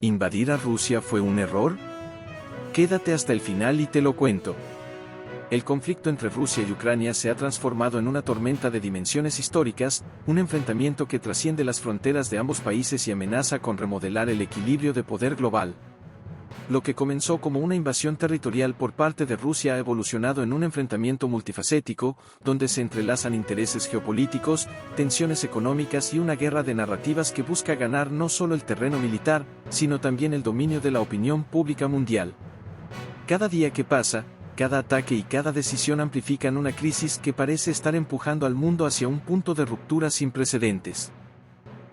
¿Invadir a Rusia fue un error? Quédate hasta el final y te lo cuento. El conflicto entre Rusia y Ucrania se ha transformado en una tormenta de dimensiones históricas, un enfrentamiento que trasciende las fronteras de ambos países y amenaza con remodelar el equilibrio de poder global. Lo que comenzó como una invasión territorial por parte de Rusia ha evolucionado en un enfrentamiento multifacético, donde se entrelazan intereses geopolíticos, tensiones económicas y una guerra de narrativas que busca ganar no solo el terreno militar, sino también el dominio de la opinión pública mundial. Cada día que pasa, cada ataque y cada decisión amplifican una crisis que parece estar empujando al mundo hacia un punto de ruptura sin precedentes.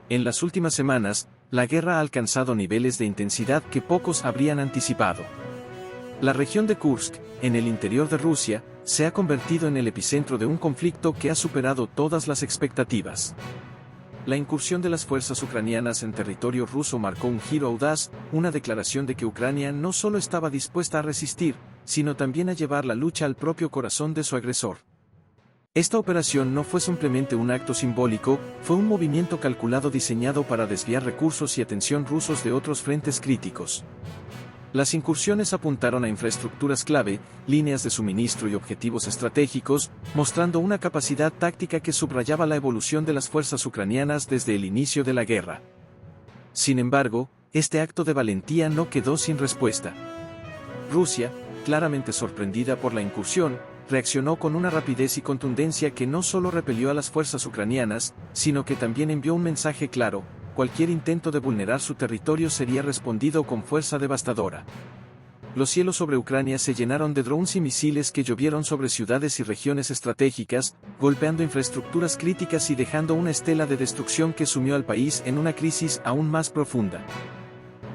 En las últimas semanas, la guerra ha alcanzado niveles de intensidad que pocos habrían anticipado. La región de Kursk, en el interior de Rusia, se ha convertido en el epicentro de un conflicto que ha superado todas las expectativas. La incursión de las fuerzas ucranianas en territorio ruso marcó un giro audaz, una declaración de que Ucrania no solo estaba dispuesta a resistir, sino también a llevar la lucha al propio corazón de su agresor. Esta operación no fue simplemente un acto simbólico, fue un movimiento calculado diseñado para desviar recursos y atención rusos de otros frentes críticos. Las incursiones apuntaron a infraestructuras clave, líneas de suministro y objetivos estratégicos, mostrando una capacidad táctica que subrayaba la evolución de las fuerzas ucranianas desde el inicio de la guerra. Sin embargo, este acto de valentía no quedó sin respuesta. Rusia, claramente sorprendida por la incursión, reaccionó con una rapidez y contundencia que no solo repelió a las fuerzas ucranianas, sino que también envió un mensaje claro: cualquier intento de vulnerar su territorio sería respondido con fuerza devastadora. Los cielos sobre Ucrania se llenaron de drones y misiles que llovieron sobre ciudades y regiones estratégicas, golpeando infraestructuras críticas y dejando una estela de destrucción que sumió al país en una crisis aún más profunda.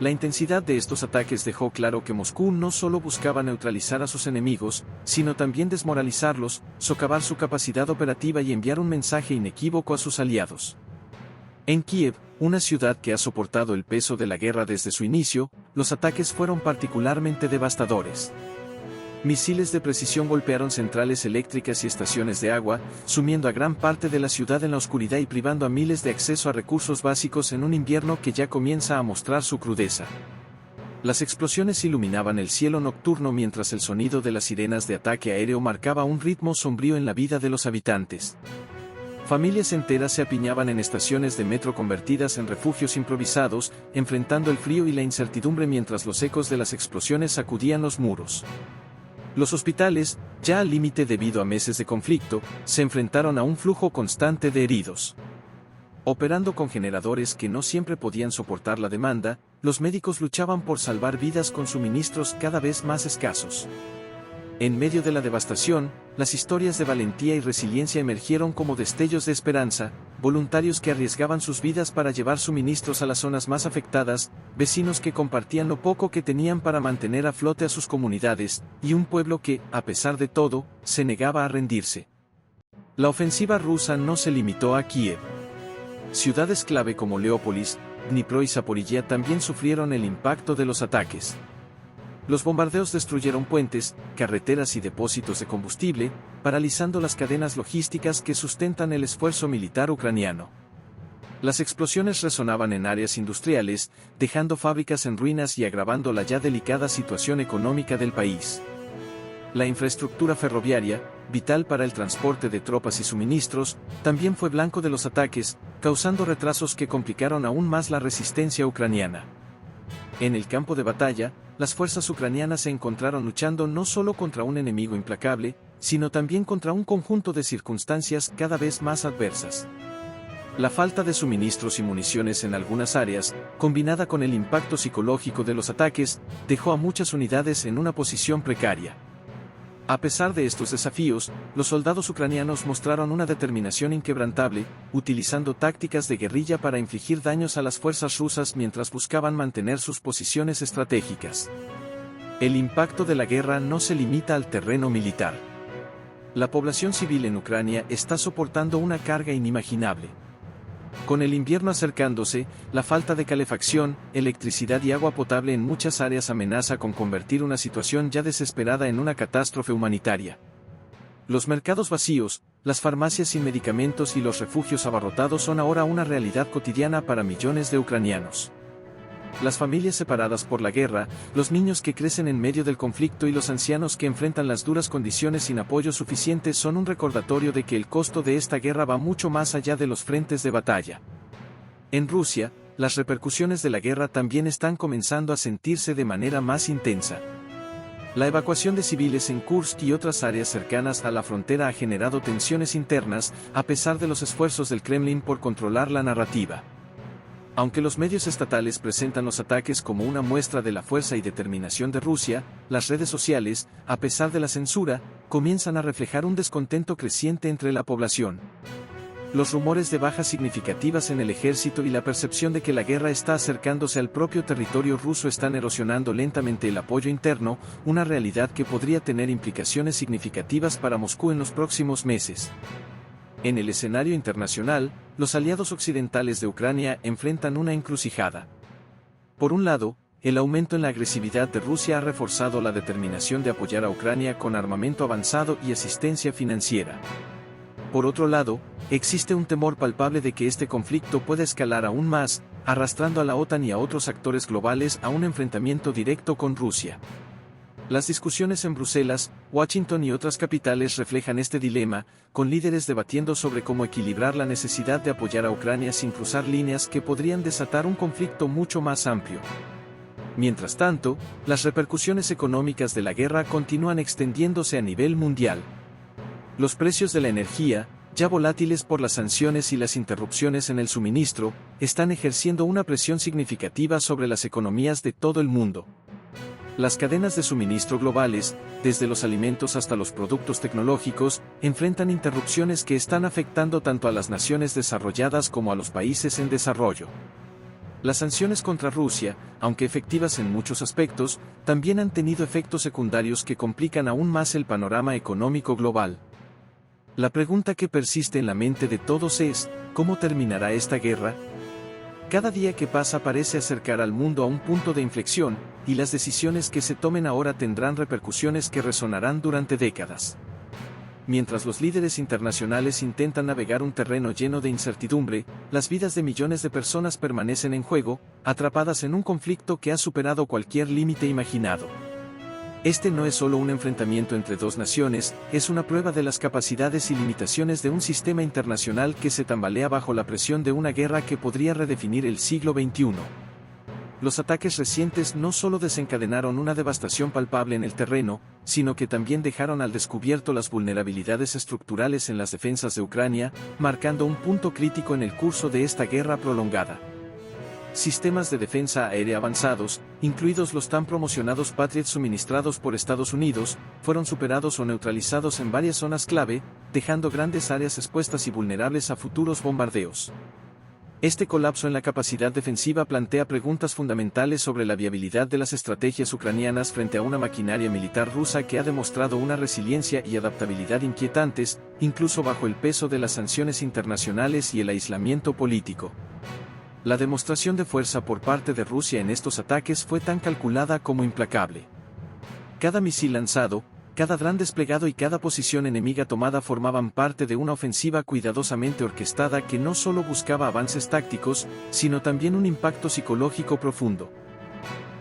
La intensidad de estos ataques dejó claro que Moscú no solo buscaba neutralizar a sus enemigos, sino también desmoralizarlos, socavar su capacidad operativa y enviar un mensaje inequívoco a sus aliados. En Kiev, una ciudad que ha soportado el peso de la guerra desde su inicio, los ataques fueron particularmente devastadores. Misiles de precisión golpearon centrales eléctricas y estaciones de agua, sumiendo a gran parte de la ciudad en la oscuridad y privando a miles de acceso a recursos básicos en un invierno que ya comienza a mostrar su crudeza. Las explosiones iluminaban el cielo nocturno mientras el sonido de las sirenas de ataque aéreo marcaba un ritmo sombrío en la vida de los habitantes. Familias enteras se apiñaban en estaciones de metro convertidas en refugios improvisados, enfrentando el frío y la incertidumbre mientras los ecos de las explosiones sacudían los muros. Los hospitales, ya al límite debido a meses de conflicto, se enfrentaron a un flujo constante de heridos. Operando con generadores que no siempre podían soportar la demanda, los médicos luchaban por salvar vidas con suministros cada vez más escasos. En medio de la devastación, las historias de valentía y resiliencia emergieron como destellos de esperanza, voluntarios que arriesgaban sus vidas para llevar suministros a las zonas más afectadas, vecinos que compartían lo poco que tenían para mantener a flote a sus comunidades, y un pueblo que, a pesar de todo, se negaba a rendirse. La ofensiva rusa no se limitó a Kiev. Ciudades clave como Leópolis, Dnipro y Zaporilla también sufrieron el impacto de los ataques. Los bombardeos destruyeron puentes, carreteras y depósitos de combustible, paralizando las cadenas logísticas que sustentan el esfuerzo militar ucraniano. Las explosiones resonaban en áreas industriales, dejando fábricas en ruinas y agravando la ya delicada situación económica del país. La infraestructura ferroviaria, vital para el transporte de tropas y suministros, también fue blanco de los ataques, causando retrasos que complicaron aún más la resistencia ucraniana. En el campo de batalla, las fuerzas ucranianas se encontraron luchando no solo contra un enemigo implacable, sino también contra un conjunto de circunstancias cada vez más adversas. La falta de suministros y municiones en algunas áreas, combinada con el impacto psicológico de los ataques, dejó a muchas unidades en una posición precaria. A pesar de estos desafíos, los soldados ucranianos mostraron una determinación inquebrantable, utilizando tácticas de guerrilla para infligir daños a las fuerzas rusas mientras buscaban mantener sus posiciones estratégicas. El impacto de la guerra no se limita al terreno militar. La población civil en Ucrania está soportando una carga inimaginable. Con el invierno acercándose, la falta de calefacción, electricidad y agua potable en muchas áreas amenaza con convertir una situación ya desesperada en una catástrofe humanitaria. Los mercados vacíos, las farmacias sin medicamentos y los refugios abarrotados son ahora una realidad cotidiana para millones de ucranianos. Las familias separadas por la guerra, los niños que crecen en medio del conflicto y los ancianos que enfrentan las duras condiciones sin apoyo suficiente son un recordatorio de que el costo de esta guerra va mucho más allá de los frentes de batalla. En Rusia, las repercusiones de la guerra también están comenzando a sentirse de manera más intensa. La evacuación de civiles en Kursk y otras áreas cercanas a la frontera ha generado tensiones internas, a pesar de los esfuerzos del Kremlin por controlar la narrativa. Aunque los medios estatales presentan los ataques como una muestra de la fuerza y determinación de Rusia, las redes sociales, a pesar de la censura, comienzan a reflejar un descontento creciente entre la población. Los rumores de bajas significativas en el ejército y la percepción de que la guerra está acercándose al propio territorio ruso están erosionando lentamente el apoyo interno, una realidad que podría tener implicaciones significativas para Moscú en los próximos meses. En el escenario internacional, los aliados occidentales de Ucrania enfrentan una encrucijada. Por un lado, el aumento en la agresividad de Rusia ha reforzado la determinación de apoyar a Ucrania con armamento avanzado y asistencia financiera. Por otro lado, existe un temor palpable de que este conflicto pueda escalar aún más, arrastrando a la OTAN y a otros actores globales a un enfrentamiento directo con Rusia. Las discusiones en Bruselas, Washington y otras capitales reflejan este dilema, con líderes debatiendo sobre cómo equilibrar la necesidad de apoyar a Ucrania sin cruzar líneas que podrían desatar un conflicto mucho más amplio. Mientras tanto, las repercusiones económicas de la guerra continúan extendiéndose a nivel mundial. Los precios de la energía, ya volátiles por las sanciones y las interrupciones en el suministro, están ejerciendo una presión significativa sobre las economías de todo el mundo. Las cadenas de suministro globales, desde los alimentos hasta los productos tecnológicos, enfrentan interrupciones que están afectando tanto a las naciones desarrolladas como a los países en desarrollo. Las sanciones contra Rusia, aunque efectivas en muchos aspectos, también han tenido efectos secundarios que complican aún más el panorama económico global. La pregunta que persiste en la mente de todos es, ¿cómo terminará esta guerra? Cada día que pasa parece acercar al mundo a un punto de inflexión, y las decisiones que se tomen ahora tendrán repercusiones que resonarán durante décadas. Mientras los líderes internacionales intentan navegar un terreno lleno de incertidumbre, las vidas de millones de personas permanecen en juego, atrapadas en un conflicto que ha superado cualquier límite imaginado. Este no es solo un enfrentamiento entre dos naciones, es una prueba de las capacidades y limitaciones de un sistema internacional que se tambalea bajo la presión de una guerra que podría redefinir el siglo XXI. Los ataques recientes no solo desencadenaron una devastación palpable en el terreno, sino que también dejaron al descubierto las vulnerabilidades estructurales en las defensas de Ucrania, marcando un punto crítico en el curso de esta guerra prolongada. Sistemas de defensa aérea avanzados, incluidos los tan promocionados Patriot suministrados por Estados Unidos, fueron superados o neutralizados en varias zonas clave, dejando grandes áreas expuestas y vulnerables a futuros bombardeos. Este colapso en la capacidad defensiva plantea preguntas fundamentales sobre la viabilidad de las estrategias ucranianas frente a una maquinaria militar rusa que ha demostrado una resiliencia y adaptabilidad inquietantes, incluso bajo el peso de las sanciones internacionales y el aislamiento político. La demostración de fuerza por parte de Rusia en estos ataques fue tan calculada como implacable. Cada misil lanzado, cada dron desplegado y cada posición enemiga tomada formaban parte de una ofensiva cuidadosamente orquestada que no solo buscaba avances tácticos, sino también un impacto psicológico profundo.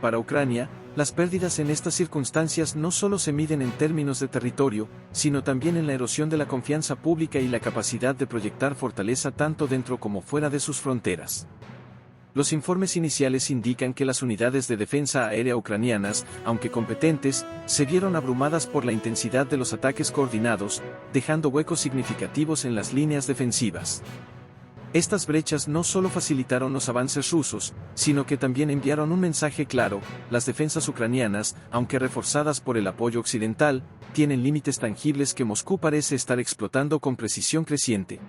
Para Ucrania, las pérdidas en estas circunstancias no solo se miden en términos de territorio, sino también en la erosión de la confianza pública y la capacidad de proyectar fortaleza tanto dentro como fuera de sus fronteras. Los informes iniciales indican que las unidades de defensa aérea ucranianas, aunque competentes, se vieron abrumadas por la intensidad de los ataques coordinados, dejando huecos significativos en las líneas defensivas. Estas brechas no solo facilitaron los avances rusos, sino que también enviaron un mensaje claro: las defensas ucranianas, aunque reforzadas por el apoyo occidental, tienen límites tangibles que Moscú parece estar explotando con precisión creciente.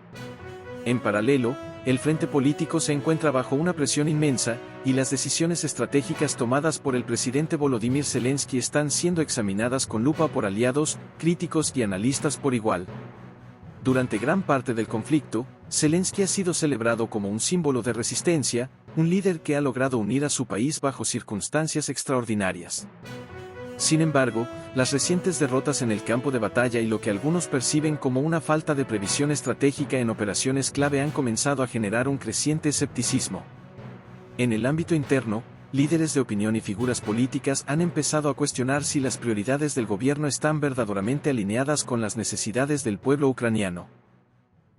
En paralelo, el frente político se encuentra bajo una presión inmensa, y las decisiones estratégicas tomadas por el presidente Volodymyr Zelensky están siendo examinadas con lupa por aliados, críticos y analistas por igual. Durante gran parte del conflicto, Zelensky ha sido celebrado como un símbolo de resistencia, un líder que ha logrado unir a su país bajo circunstancias extraordinarias. Sin embargo, las recientes derrotas en el campo de batalla y lo que algunos perciben como una falta de previsión estratégica en operaciones clave han comenzado a generar un creciente escepticismo. En el ámbito interno, líderes de opinión y figuras políticas han empezado a cuestionar si las prioridades del gobierno están verdaderamente alineadas con las necesidades del pueblo ucraniano.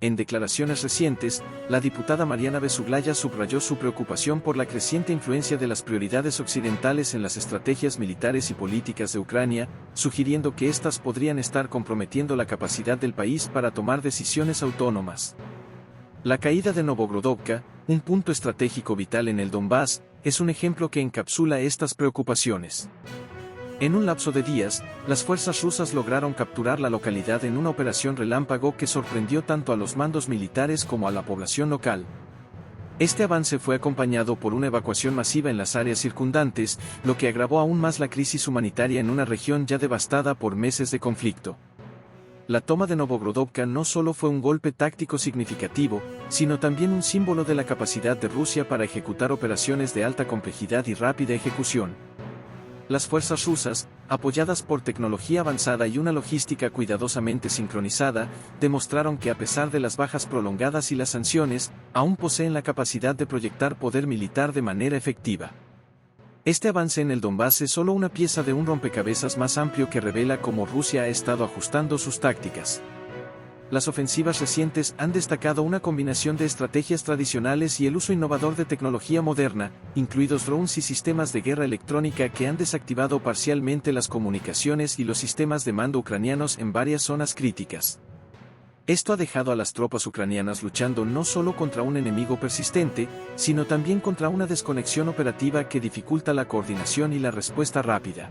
En declaraciones recientes, la diputada Mariana Besuglaya subrayó su preocupación por la creciente influencia de las prioridades occidentales en las estrategias militares y políticas de Ucrania, sugiriendo que éstas podrían estar comprometiendo la capacidad del país para tomar decisiones autónomas. La caída de Novogorodovka, un punto estratégico vital en el Donbass, es un ejemplo que encapsula estas preocupaciones. En un lapso de días, las fuerzas rusas lograron capturar la localidad en una operación relámpago que sorprendió tanto a los mandos militares como a la población local. Este avance fue acompañado por una evacuación masiva en las áreas circundantes, lo que agravó aún más la crisis humanitaria en una región ya devastada por meses de conflicto. La toma de Novogorodovka no solo fue un golpe táctico significativo, sino también un símbolo de la capacidad de Rusia para ejecutar operaciones de alta complejidad y rápida ejecución. Las fuerzas rusas, apoyadas por tecnología avanzada y una logística cuidadosamente sincronizada, demostraron que a pesar de las bajas prolongadas y las sanciones, aún poseen la capacidad de proyectar poder militar de manera efectiva. Este avance en el Donbass es solo una pieza de un rompecabezas más amplio que revela cómo Rusia ha estado ajustando sus tácticas. Las ofensivas recientes han destacado una combinación de estrategias tradicionales y el uso innovador de tecnología moderna, incluidos drones y sistemas de guerra electrónica que han desactivado parcialmente las comunicaciones y los sistemas de mando ucranianos en varias zonas críticas. Esto ha dejado a las tropas ucranianas luchando no solo contra un enemigo persistente, sino también contra una desconexión operativa que dificulta la coordinación y la respuesta rápida.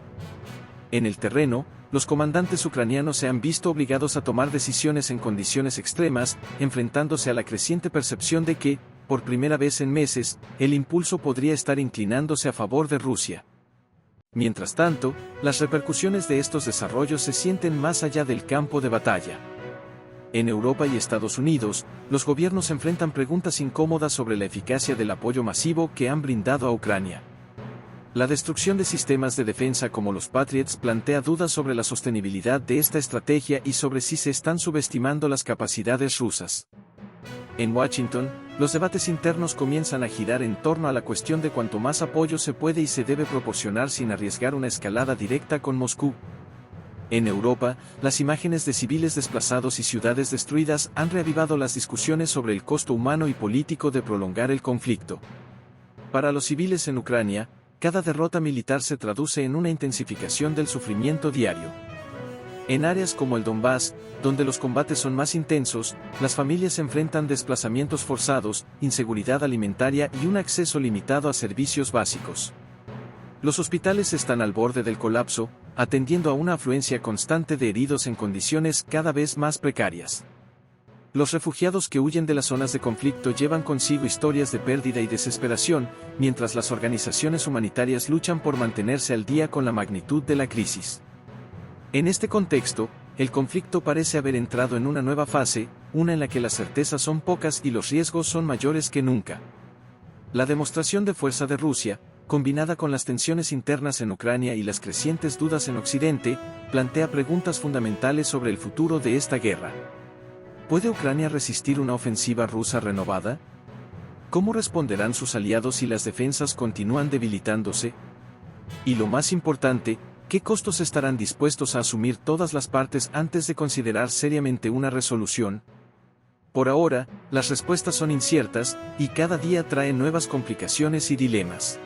En el terreno, los comandantes ucranianos se han visto obligados a tomar decisiones en condiciones extremas, enfrentándose a la creciente percepción de que, por primera vez en meses, el impulso podría estar inclinándose a favor de Rusia. Mientras tanto, las repercusiones de estos desarrollos se sienten más allá del campo de batalla. En Europa y Estados Unidos, los gobiernos enfrentan preguntas incómodas sobre la eficacia del apoyo masivo que han brindado a Ucrania. La destrucción de sistemas de defensa como los Patriots plantea dudas sobre la sostenibilidad de esta estrategia y sobre si se están subestimando las capacidades rusas. En Washington, los debates internos comienzan a girar en torno a la cuestión de cuánto más apoyo se puede y se debe proporcionar sin arriesgar una escalada directa con Moscú. En Europa, las imágenes de civiles desplazados y ciudades destruidas han reavivado las discusiones sobre el costo humano y político de prolongar el conflicto. Para los civiles en Ucrania, cada derrota militar se traduce en una intensificación del sufrimiento diario. En áreas como el Donbass, donde los combates son más intensos, las familias enfrentan desplazamientos forzados, inseguridad alimentaria y un acceso limitado a servicios básicos. Los hospitales están al borde del colapso, atendiendo a una afluencia constante de heridos en condiciones cada vez más precarias. Los refugiados que huyen de las zonas de conflicto llevan consigo historias de pérdida y desesperación, mientras las organizaciones humanitarias luchan por mantenerse al día con la magnitud de la crisis. En este contexto, el conflicto parece haber entrado en una nueva fase, una en la que las certezas son pocas y los riesgos son mayores que nunca. La demostración de fuerza de Rusia, combinada con las tensiones internas en Ucrania y las crecientes dudas en Occidente, plantea preguntas fundamentales sobre el futuro de esta guerra. ¿Puede Ucrania resistir una ofensiva rusa renovada? ¿Cómo responderán sus aliados si las defensas continúan debilitándose? Y lo más importante, ¿qué costos estarán dispuestos a asumir todas las partes antes de considerar seriamente una resolución? Por ahora, las respuestas son inciertas, y cada día trae nuevas complicaciones y dilemas.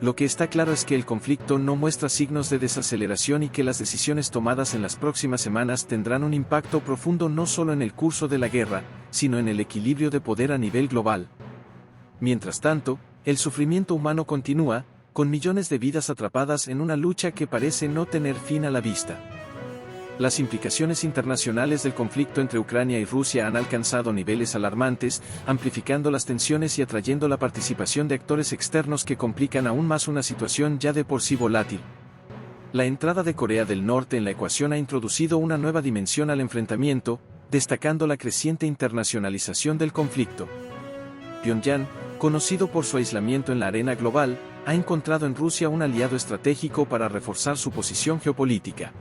Lo que está claro es que el conflicto no muestra signos de desaceleración y que las decisiones tomadas en las próximas semanas tendrán un impacto profundo no solo en el curso de la guerra, sino en el equilibrio de poder a nivel global. Mientras tanto, el sufrimiento humano continúa, con millones de vidas atrapadas en una lucha que parece no tener fin a la vista. Las implicaciones internacionales del conflicto entre Ucrania y Rusia han alcanzado niveles alarmantes, amplificando las tensiones y atrayendo la participación de actores externos que complican aún más una situación ya de por sí volátil. La entrada de Corea del Norte en la ecuación ha introducido una nueva dimensión al enfrentamiento, destacando la creciente internacionalización del conflicto. Pyongyang, conocido por su aislamiento en la arena global, ha encontrado en Rusia un aliado estratégico para reforzar su posición geopolítica.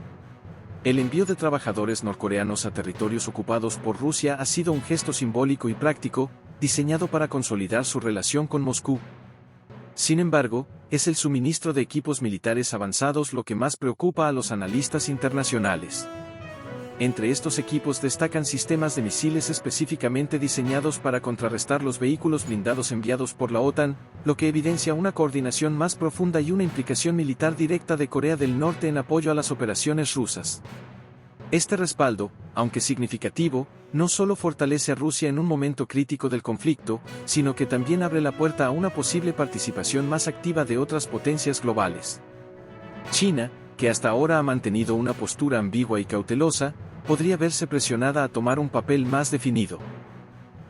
El envío de trabajadores norcoreanos a territorios ocupados por Rusia ha sido un gesto simbólico y práctico, diseñado para consolidar su relación con Moscú. Sin embargo, es el suministro de equipos militares avanzados lo que más preocupa a los analistas internacionales. Entre estos equipos destacan sistemas de misiles específicamente diseñados para contrarrestar los vehículos blindados enviados por la OTAN, lo que evidencia una coordinación más profunda y una implicación militar directa de Corea del Norte en apoyo a las operaciones rusas. Este respaldo, aunque significativo, no solo fortalece a Rusia en un momento crítico del conflicto, sino que también abre la puerta a una posible participación más activa de otras potencias globales. China, que hasta ahora ha mantenido una postura ambigua y cautelosa, podría verse presionada a tomar un papel más definido.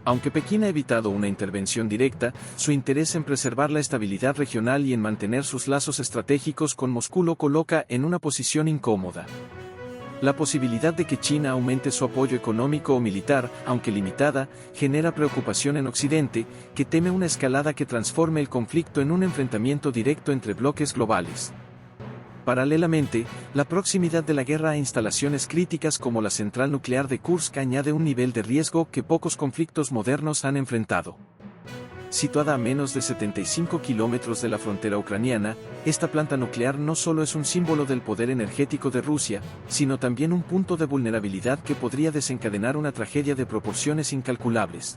Aunque Pekín ha evitado una intervención directa, su interés en preservar la estabilidad regional y en mantener sus lazos estratégicos con Moscú lo coloca en una posición incómoda. La posibilidad de que China aumente su apoyo económico o militar, aunque limitada, genera preocupación en Occidente, que teme una escalada que transforme el conflicto en un enfrentamiento directo entre bloques globales. Paralelamente, la proximidad de la guerra a instalaciones críticas como la central nuclear de Kursk añade un nivel de riesgo que pocos conflictos modernos han enfrentado. Situada a menos de 75 kilómetros de la frontera ucraniana, esta planta nuclear no solo es un símbolo del poder energético de Rusia, sino también un punto de vulnerabilidad que podría desencadenar una tragedia de proporciones incalculables.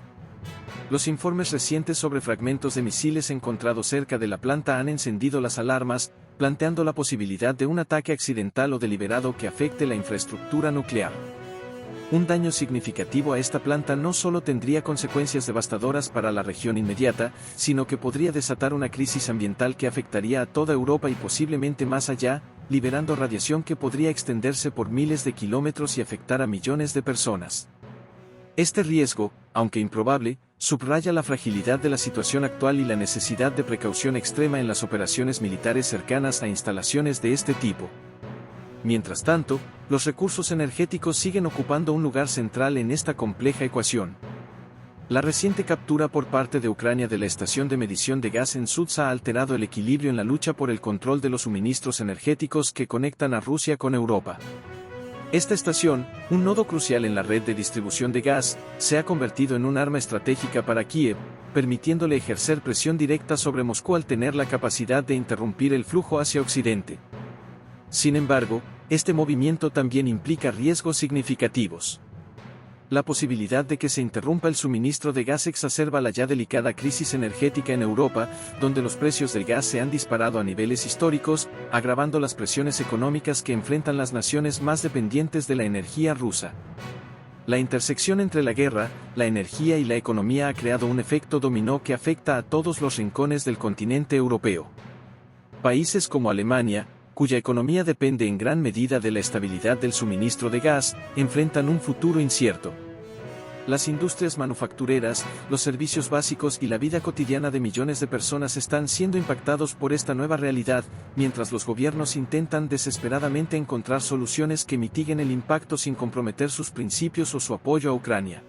Los informes recientes sobre fragmentos de misiles encontrados cerca de la planta han encendido las alarmas, planteando la posibilidad de un ataque accidental o deliberado que afecte la infraestructura nuclear. Un daño significativo a esta planta no solo tendría consecuencias devastadoras para la región inmediata, sino que podría desatar una crisis ambiental que afectaría a toda Europa y posiblemente más allá, liberando radiación que podría extenderse por miles de kilómetros y afectar a millones de personas. Este riesgo, aunque improbable, subraya la fragilidad de la situación actual y la necesidad de precaución extrema en las operaciones militares cercanas a instalaciones de este tipo. Mientras tanto, los recursos energéticos siguen ocupando un lugar central en esta compleja ecuación. La reciente captura por parte de Ucrania de la estación de medición de gas en Sudzha ha alterado el equilibrio en la lucha por el control de los suministros energéticos que conectan a Rusia con Europa. Esta estación, un nodo crucial en la red de distribución de gas, se ha convertido en un arma estratégica para Kiev, permitiéndole ejercer presión directa sobre Moscú al tener la capacidad de interrumpir el flujo hacia Occidente. Sin embargo, este movimiento también implica riesgos significativos. La posibilidad de que se interrumpa el suministro de gas exacerba la ya delicada crisis energética en Europa, donde los precios del gas se han disparado a niveles históricos, agravando las presiones económicas que enfrentan las naciones más dependientes de la energía rusa. La intersección entre la guerra, la energía y la economía ha creado un efecto dominó que afecta a todos los rincones del continente europeo. Países como Alemania, cuya economía depende en gran medida de la estabilidad del suministro de gas, enfrentan un futuro incierto. Las industrias manufactureras, los servicios básicos y la vida cotidiana de millones de personas están siendo impactados por esta nueva realidad, mientras los gobiernos intentan desesperadamente encontrar soluciones que mitiguen el impacto sin comprometer sus principios o su apoyo a Ucrania.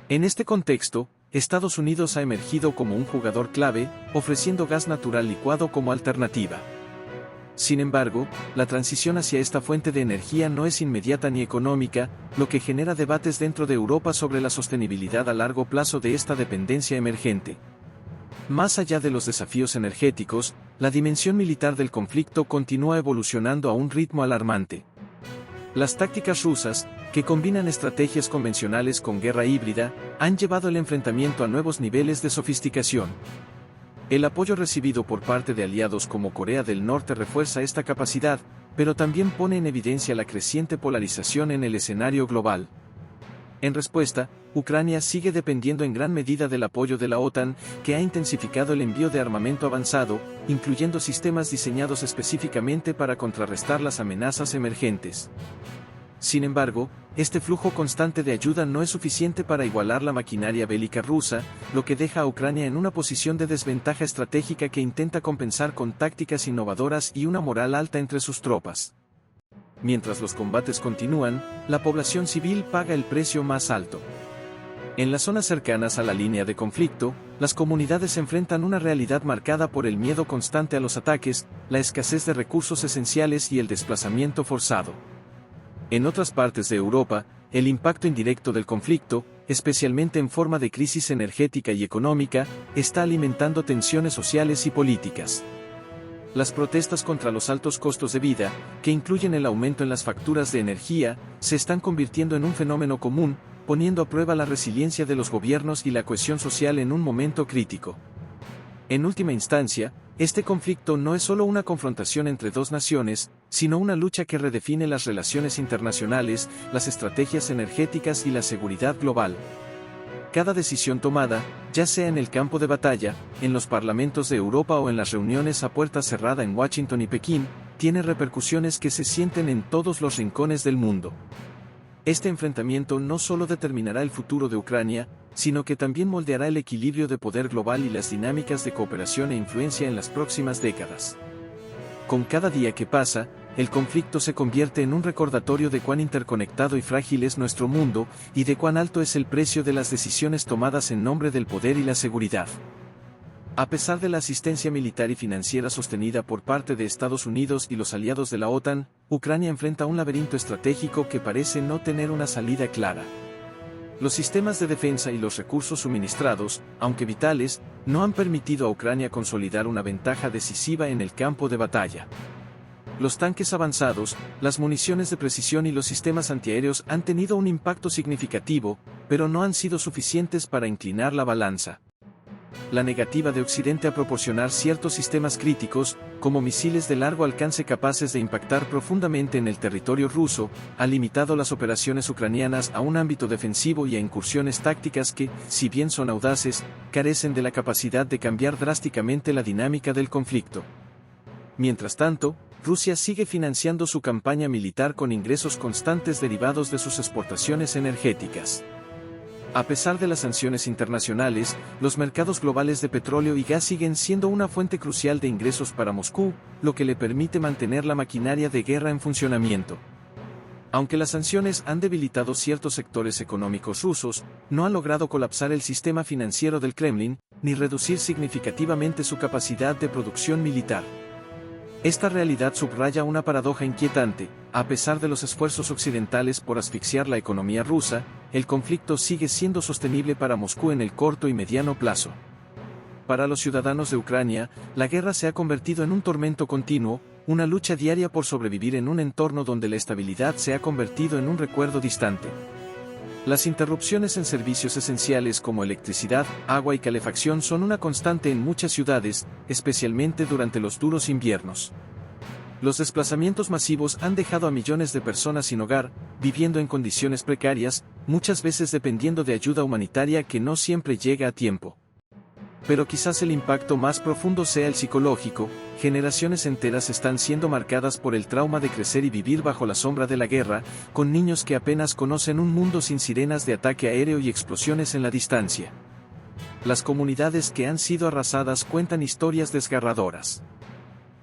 En este contexto, Estados Unidos ha emergido como un jugador clave, ofreciendo gas natural licuado como alternativa. Sin embargo, la transición hacia esta fuente de energía no es inmediata ni económica, lo que genera debates dentro de Europa sobre la sostenibilidad a largo plazo de esta dependencia emergente. Más allá de los desafíos energéticos, la dimensión militar del conflicto continúa evolucionando a un ritmo alarmante. Las tácticas rusas, que combinan estrategias convencionales con guerra híbrida, han llevado el enfrentamiento a nuevos niveles de sofisticación. El apoyo recibido por parte de aliados como Corea del Norte refuerza esta capacidad, pero también pone en evidencia la creciente polarización en el escenario global. En respuesta, Ucrania sigue dependiendo en gran medida del apoyo de la OTAN, que ha intensificado el envío de armamento avanzado, incluyendo sistemas diseñados específicamente para contrarrestar las amenazas emergentes. Sin embargo, este flujo constante de ayuda no es suficiente para igualar la maquinaria bélica rusa, lo que deja a Ucrania en una posición de desventaja estratégica que intenta compensar con tácticas innovadoras y una moral alta entre sus tropas. Mientras los combates continúan, la población civil paga el precio más alto. En las zonas cercanas a la línea de conflicto, las comunidades enfrentan una realidad marcada por el miedo constante a los ataques, la escasez de recursos esenciales y el desplazamiento forzado. En otras partes de Europa, el impacto indirecto del conflicto, especialmente en forma de crisis energética y económica, está alimentando tensiones sociales y políticas. Las protestas contra los altos costos de vida, que incluyen el aumento en las facturas de energía, se están convirtiendo en un fenómeno común, poniendo a prueba la resiliencia de los gobiernos y la cohesión social en un momento crítico. En última instancia, este conflicto no es solo una confrontación entre dos naciones, sino una lucha que redefine las relaciones internacionales, las estrategias energéticas y la seguridad global. Cada decisión tomada, ya sea en el campo de batalla, en los parlamentos de Europa o en las reuniones a puerta cerrada en Washington y Pekín, tiene repercusiones que se sienten en todos los rincones del mundo. Este enfrentamiento no solo determinará el futuro de Ucrania, sino que también moldeará el equilibrio de poder global y las dinámicas de cooperación e influencia en las próximas décadas. Con cada día que pasa, el conflicto se convierte en un recordatorio de cuán interconectado y frágil es nuestro mundo, y de cuán alto es el precio de las decisiones tomadas en nombre del poder y la seguridad. A pesar de la asistencia militar y financiera sostenida por parte de Estados Unidos y los aliados de la OTAN, Ucrania enfrenta un laberinto estratégico que parece no tener una salida clara. Los sistemas de defensa y los recursos suministrados, aunque vitales, no han permitido a Ucrania consolidar una ventaja decisiva en el campo de batalla. Los tanques avanzados, las municiones de precisión y los sistemas antiaéreos han tenido un impacto significativo, pero no han sido suficientes para inclinar la balanza. La negativa de Occidente a proporcionar ciertos sistemas críticos, como misiles de largo alcance capaces de impactar profundamente en el territorio ruso, ha limitado las operaciones ucranianas a un ámbito defensivo y a incursiones tácticas que, si bien son audaces, carecen de la capacidad de cambiar drásticamente la dinámica del conflicto. Mientras tanto, Rusia sigue financiando su campaña militar con ingresos constantes derivados de sus exportaciones energéticas. A pesar de las sanciones internacionales, los mercados globales de petróleo y gas siguen siendo una fuente crucial de ingresos para Moscú, lo que le permite mantener la maquinaria de guerra en funcionamiento. Aunque las sanciones han debilitado ciertos sectores económicos rusos, no han logrado colapsar el sistema financiero del Kremlin, ni reducir significativamente su capacidad de producción militar. Esta realidad subraya una paradoja inquietante: a pesar de los esfuerzos occidentales por asfixiar la economía rusa, el conflicto sigue siendo sostenible para Moscú en el corto y mediano plazo. Para los ciudadanos de Ucrania, la guerra se ha convertido en un tormento continuo, una lucha diaria por sobrevivir en un entorno donde la estabilidad se ha convertido en un recuerdo distante. Las interrupciones en servicios esenciales como electricidad, agua y calefacción son una constante en muchas ciudades, especialmente durante los duros inviernos. Los desplazamientos masivos han dejado a millones de personas sin hogar, viviendo en condiciones precarias, muchas veces dependiendo de ayuda humanitaria que no siempre llega a tiempo. Pero quizás el impacto más profundo sea el psicológico. Generaciones enteras están siendo marcadas por el trauma de crecer y vivir bajo la sombra de la guerra, con niños que apenas conocen un mundo sin sirenas de ataque aéreo y explosiones en la distancia. Las comunidades que han sido arrasadas cuentan historias desgarradoras.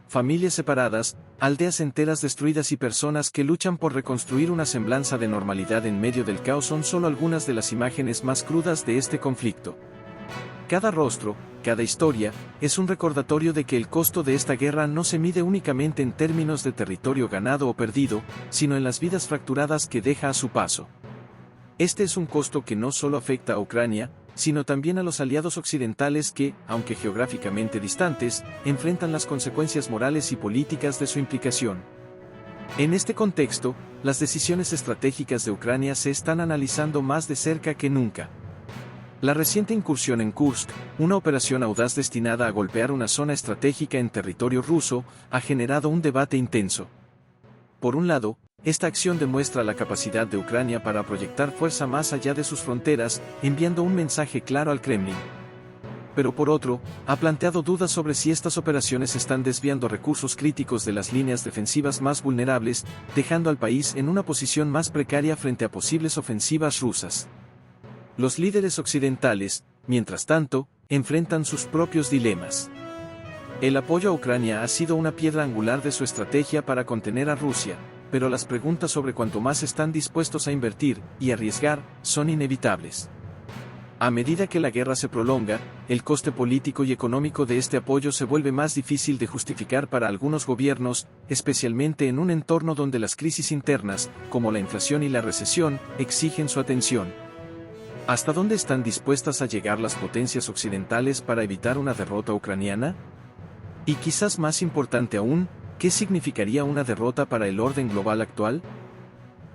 Familias separadas, aldeas enteras destruidas y personas que luchan por reconstruir una semblanza de normalidad en medio del caos son solo algunas de las imágenes más crudas de este conflicto. Cada rostro, cada historia, es un recordatorio de que el costo de esta guerra no se mide únicamente en términos de territorio ganado o perdido, sino en las vidas fracturadas que deja a su paso. Este es un costo que no solo afecta a Ucrania, sino también a los aliados occidentales que, aunque geográficamente distantes, enfrentan las consecuencias morales y políticas de su implicación. En este contexto, las decisiones estratégicas de Ucrania se están analizando más de cerca que nunca. La reciente incursión en Kursk, una operación audaz destinada a golpear una zona estratégica en territorio ruso, ha generado un debate intenso. Por un lado, esta acción demuestra la capacidad de Ucrania para proyectar fuerza más allá de sus fronteras, enviando un mensaje claro al Kremlin. Pero por otro, ha planteado dudas sobre si estas operaciones están desviando recursos críticos de las líneas defensivas más vulnerables, dejando al país en una posición más precaria frente a posibles ofensivas rusas. Los líderes occidentales, mientras tanto, enfrentan sus propios dilemas. El apoyo a Ucrania ha sido una piedra angular de su estrategia para contener a Rusia, pero las preguntas sobre cuánto más están dispuestos a invertir y arriesgar son inevitables. A medida que la guerra se prolonga, el coste político y económico de este apoyo se vuelve más difícil de justificar para algunos gobiernos, especialmente en un entorno donde las crisis internas, como la inflación y la recesión, exigen su atención. ¿Hasta dónde están dispuestas a llegar las potencias occidentales para evitar una derrota ucraniana? Y quizás más importante aún, ¿qué significaría una derrota para el orden global actual?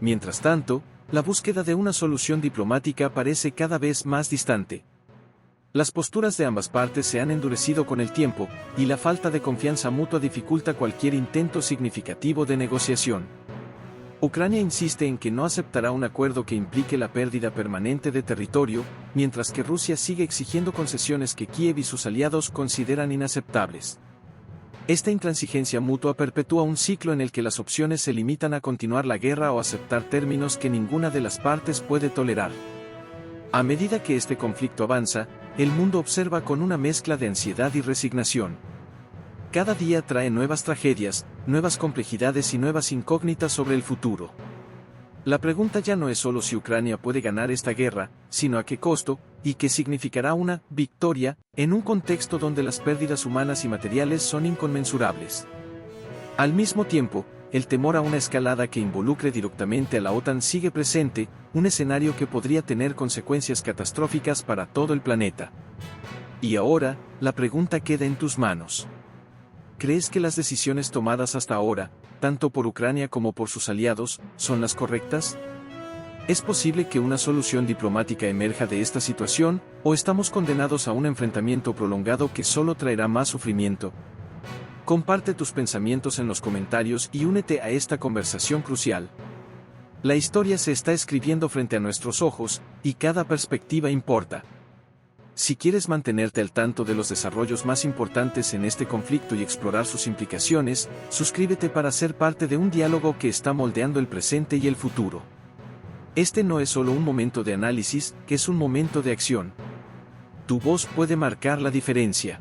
Mientras tanto, la búsqueda de una solución diplomática parece cada vez más distante. Las posturas de ambas partes se han endurecido con el tiempo, y la falta de confianza mutua dificulta cualquier intento significativo de negociación. Ucrania insiste en que no aceptará un acuerdo que implique la pérdida permanente de territorio, mientras que Rusia sigue exigiendo concesiones que Kiev y sus aliados consideran inaceptables. Esta intransigencia mutua perpetúa un ciclo en el que las opciones se limitan a continuar la guerra o aceptar términos que ninguna de las partes puede tolerar. A medida que este conflicto avanza, el mundo observa con una mezcla de ansiedad y resignación. Cada día trae nuevas tragedias, nuevas complejidades y nuevas incógnitas sobre el futuro. La pregunta ya no es solo si Ucrania puede ganar esta guerra, sino a qué costo, y qué significará una victoria, en un contexto donde las pérdidas humanas y materiales son inconmensurables. Al mismo tiempo, el temor a una escalada que involucre directamente a la OTAN sigue presente, un escenario que podría tener consecuencias catastróficas para todo el planeta. Y ahora, la pregunta queda en tus manos. ¿Crees que las decisiones tomadas hasta ahora, tanto por Ucrania como por sus aliados, son las correctas? ¿Es posible que una solución diplomática emerja de esta situación, o estamos condenados a un enfrentamiento prolongado que solo traerá más sufrimiento? Comparte tus pensamientos en los comentarios y únete a esta conversación crucial. La historia se está escribiendo frente a nuestros ojos, y cada perspectiva importa. Si quieres mantenerte al tanto de los desarrollos más importantes en este conflicto y explorar sus implicaciones, suscríbete para ser parte de un diálogo que está moldeando el presente y el futuro. Este no es solo un momento de análisis, es un momento de acción. Tu voz puede marcar la diferencia.